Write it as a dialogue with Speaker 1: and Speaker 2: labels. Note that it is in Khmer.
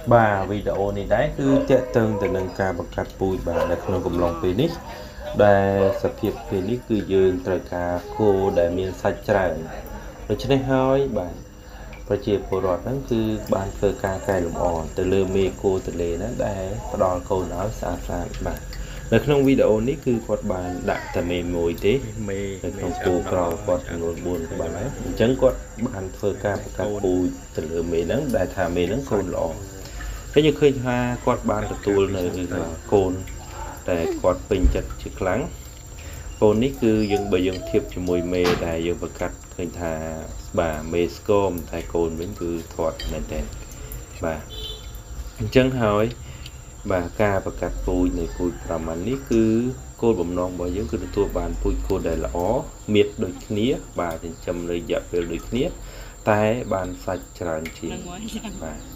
Speaker 1: bà video này đấy cứ tệ tương từ nâng ca bằng cắt bụi bà đã không cùng lòng về nít để sập hiệp về nít cứ dương trời ca cô để miền sạch tràn rồi cho nên hơi bà ប្រជាពលរដ្ឋហ្នឹងគឺបានធ្វើការកែលម្អទៅលើមេគោទន្លេហ្នឹងដែលផ្ដល់កូនឲ្យស្អាតស្អាតបាទនៅក្នុងវីដេអូនេះគឺគាត់បានដាក់តែមេមួយទេមេនៅក្នុងគោក្រគាត់ចំនួន4ក្បាលហើយអញ្ចឹងគាត់បានធ្វើការបង្កាត់ពូជទៅលើមេហ្នឹងដែលថាមេហ្នឹងកូនល្អហើយយើងឃើញថាគាត់បានទទួលនៅកូនតែគាត់ពេញចិត្តជាខ្លាំងកូននេះគឺយើងបើយើងធៀបជាមួយមេដែលយើងបង្កាត់ឃើញថាបាទមេស្គមតែកូនវិញគឺធាត់មែនតើបាទអញ្ចឹងហើយបាទការបង្កាត់ពូជនៃពូជប្រមាណនេះគឺគោលបំណងរបស់យើងគឺទទួលបានពូជគោដែលល្អមៀតដូចគ្នាបាទចិញ្ចឹមរយៈពេលដូចគ្នាតែបានសាច់ច្រើនជាងបាទ